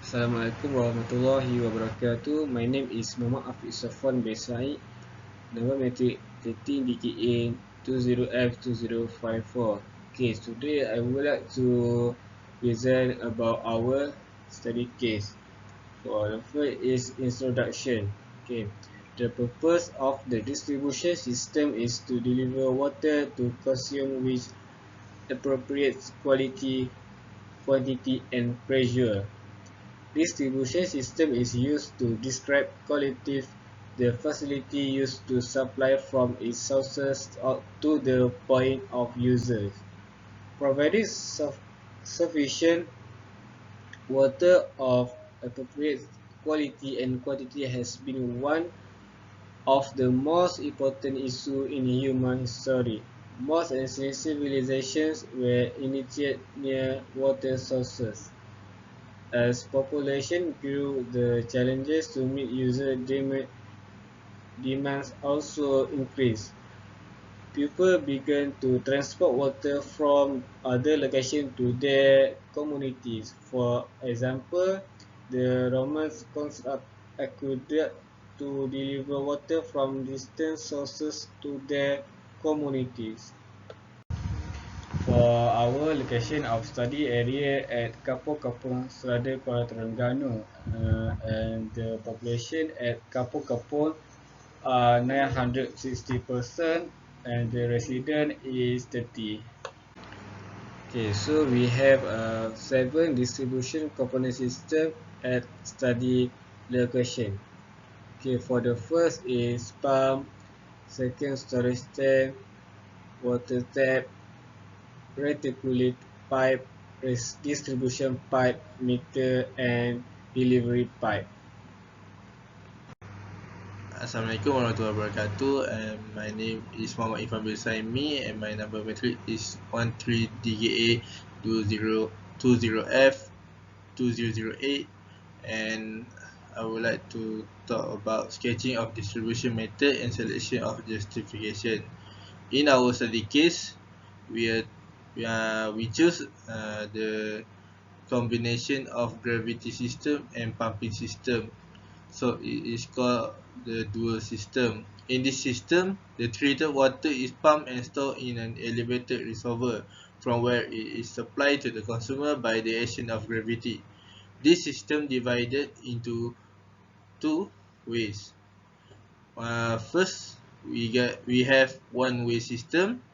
Assalamualaikum warahmatullahi wabarakatuh. My name is Muhammad Afiq Safwan bin Said. Number metric 13 DKA 20F2054. Okay, today I would like to present about our study case. For the first is introduction. Okay, the purpose of the distribution system is to deliver water to consume with appropriate quality, quantity, and pressure. Distribution system is used to describe qualitative the facility used to supply from its sources out to the point of users. Providing sufficient water of appropriate quality and quantity has been one of the most important issues in human history. Most ancient civilizations were initiated near water sources. As population grew, the challenges to meet user demands also increased. People began to transport water from other locations to their communities. For example, the Romans constructed aqueducts to deliver water from distant sources to their communities. For our location of study area at Kapur Selada Kuala Terengganu, and the population at Kapur are 960% and the resident is 30. Okay, so we have 7 distribution component system at study location. Okay, for the first is pump, second storage tank, water tap, reticulate pipe, distribution pipe, meter, and delivery pipe. Assalamualaikum warahmatullahi wabarakatuh. My name is Muhammad Ifan bin Saimi and my number matric is 13DGA20F2008, and I would like to talk about sketching of distribution method and selection of justification. In our study case, we choose the combination of gravity system and pumping system. So it is called the dual system. In this system, the treated water is pumped and stored in an elevated reservoir from where it is supplied to the consumer by the action of gravity. This system divided into two ways. First, we have one-way system.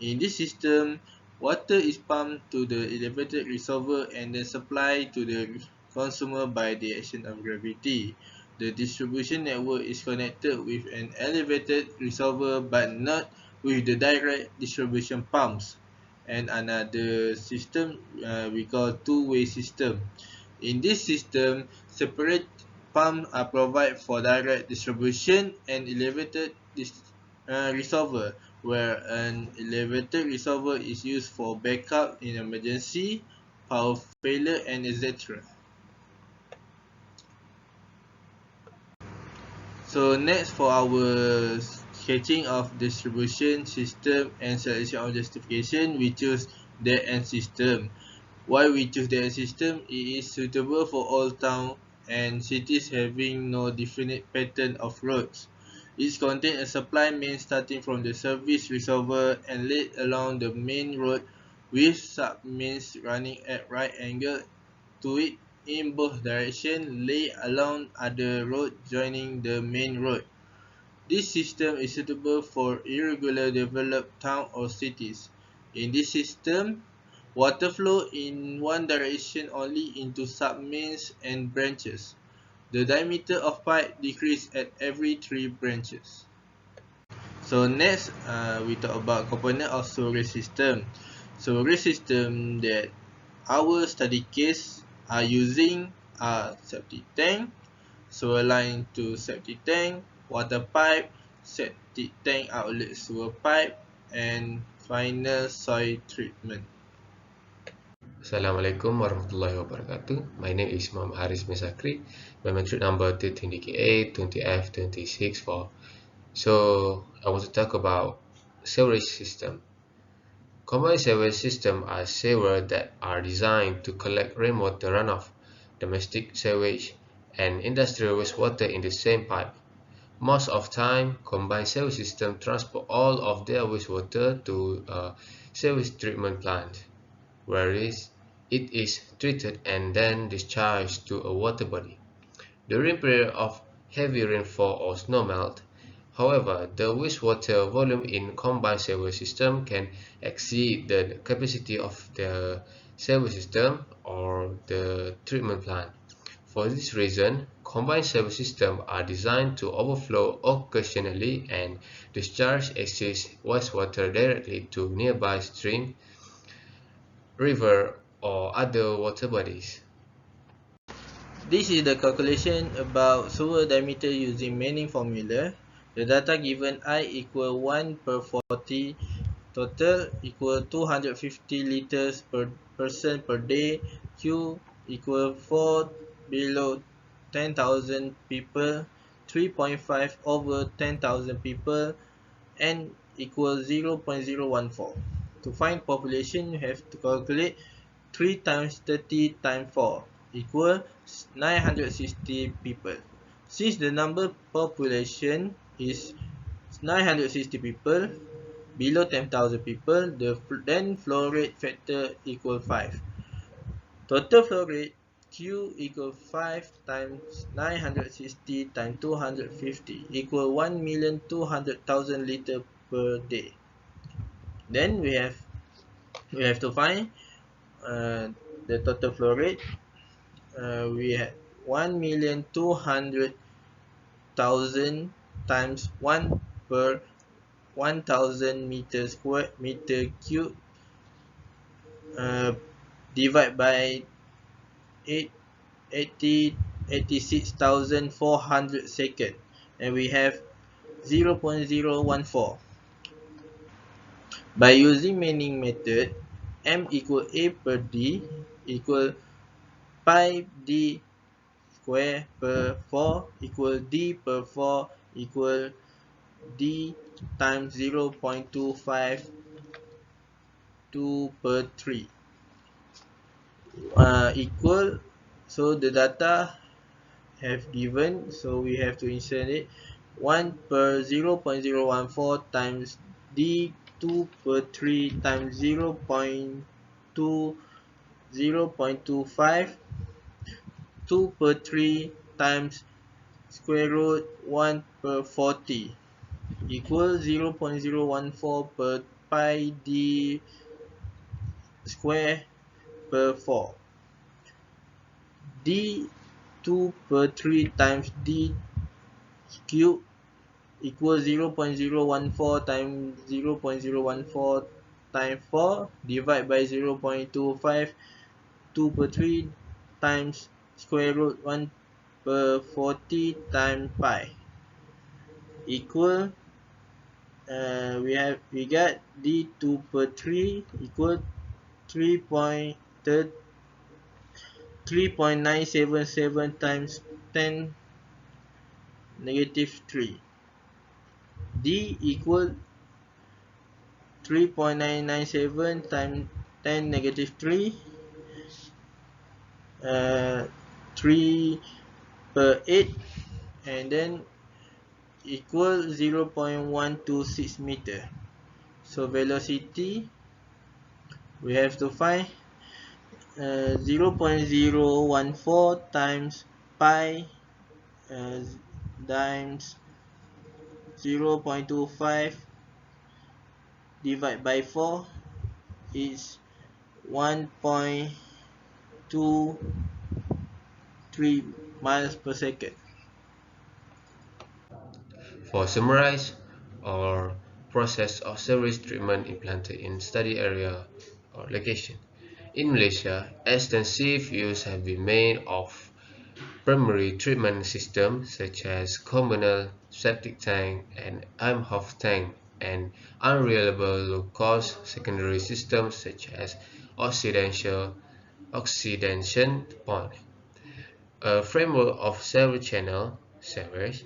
In this system, water is pumped to the elevated reservoir and then supplied to the consumer by the action of gravity. The distribution network is connected with an elevated reservoir but not with the direct distribution pumps. And another system we call two-way system. In this system, separate pumps are provided for direct distribution and elevated reservoir, where an elevated reservoir is used for backup in emergency, power failure, and etc. So next, for our sketching of distribution system and selection of justification, we choose dead end system. Why we choose dead end system? It is suitable for all towns and cities having no definite pattern of roads. It contains a supply main starting from the service reservoir and laid along the main road with sub-mains running at right angle to it in both directions lay along other road joining the main road. This system is suitable for irregular developed towns or cities. In this system, water flow in one direction only into sub-mains and branches. The diameter of pipe decrease at every 3 branches. So next, we talk about component of sewerage system. Sewerage system that our study case are using are septic tank, sewer line to septic tank, water pipe, septic tank outlet sewer pipe, and final soil treatment. Assalamualaikum warahmatullahi wabarakatuh. My name is Muhammad Haris Misakri. My matric number 13DKA 20F264. So I want to talk about sewerage system. Common sewerage systems are sewers that are designed to collect rainwater runoff domestic sewage, and industrial wastewater in the same pipe. Most of time, combined sewage systems transport all of their wastewater to a sewage treatment plant, where it is treated and then discharged to a water body. During period of heavy rainfall or snowmelt, however, the wastewater volume in combined sewage system can exceed the capacity of the sewage system or the treatment plant. For this reason, combined sewage systems are designed to overflow occasionally and discharge excess wastewater directly to nearby stream, river, or other water bodies. This is the calculation about sewer diameter using Manning formula. The data given I equal 1 per 40, total equal 250 liters per person per day, Q equal 4 below 10,000 people, 3.5 over 10,000 people, N equals 0.014. To find population, you have to calculate 3 times 30 times 4 equal 960 people. Since the number population is 960 people, below 10,000 people, then flow rate factor equal 5. Total flow rate Q equal 5 times 960 times 250 equal 1,200,000 liter per day. Then we have to find the total flow rate. We have 1,200,000 times 1 per 1,000 meter square meter cube divide by 8 86,400 seconds, and we have 0.014. By using Manning method, M equal A per D equal pi D square per 4 equal D per 4 equal D times 0.252 per 3 equal. So the data have given, so we have to insert it. 1 per 0.014 times D 2 per 3 times 0.25 2 per 3 times square root 1 per 40 equals 0.014 per pi d square per 4. D 2 per 3 times d cube equals 0.014 times 0.014 times 4 divided by 0.25 2 per 3 times square root 1 per 40 times pi equal we got d2 per 3 equal 3.977 times 10 negative 3. D equal 3.997 times 10 negative 3 3 per 8, and then equal 0.126 meter. So velocity we have to find 0.014 times pi times 0.25 divided by 4 is 1.23 miles per second. For summarize, or process of sewage treatment implanted in study area or location. In Malaysia, extensive use have been made of primary treatment systems such as communal septic tank and Imhoff tank, and unreliable low-cost secondary systems such as oxidation point. A framework of sewage channel sewage,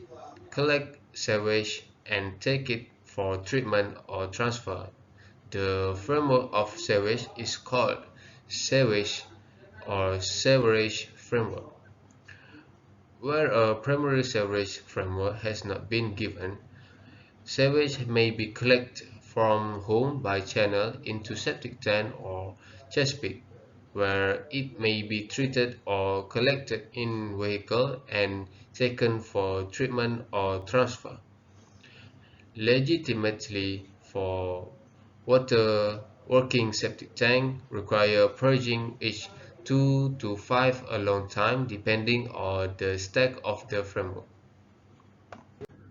collect sewage and take it for treatment or transfer. The framework of sewage is called sewage or sewerage framework. Where a primary sewage framework has not been given, sewage may be collected from home by channel into septic tank or cess pit, where it may be treated or collected in vehicle and taken for treatment or transfer. Legitimately, for water working septic tank require purging each 2 to 5 a long time depending on the stack of the framework.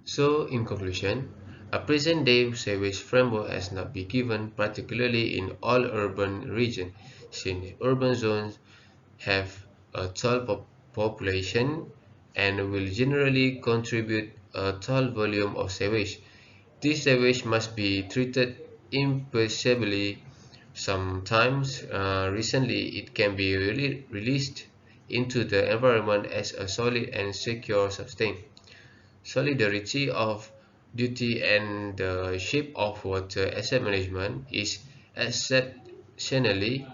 So, in conclusion, a present-day sewage framework has not been given, particularly in all urban regions, since urban zones have a tall population and will generally contribute a tall volume of sewage. This sewage must be treated imperceptibly. Sometimes, recently, it can be released into the environment as a solid and secure substance. Solidarity of duty and the shape of water asset management is exceptionally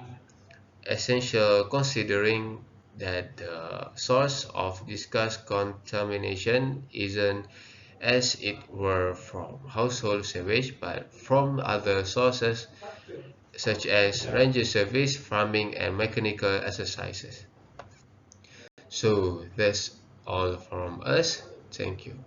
essential considering that the source of discussed contamination isn't as it were from household sewage but from other sources such as ranger service, farming and mechanical exercises. So that's all from us. Thank you.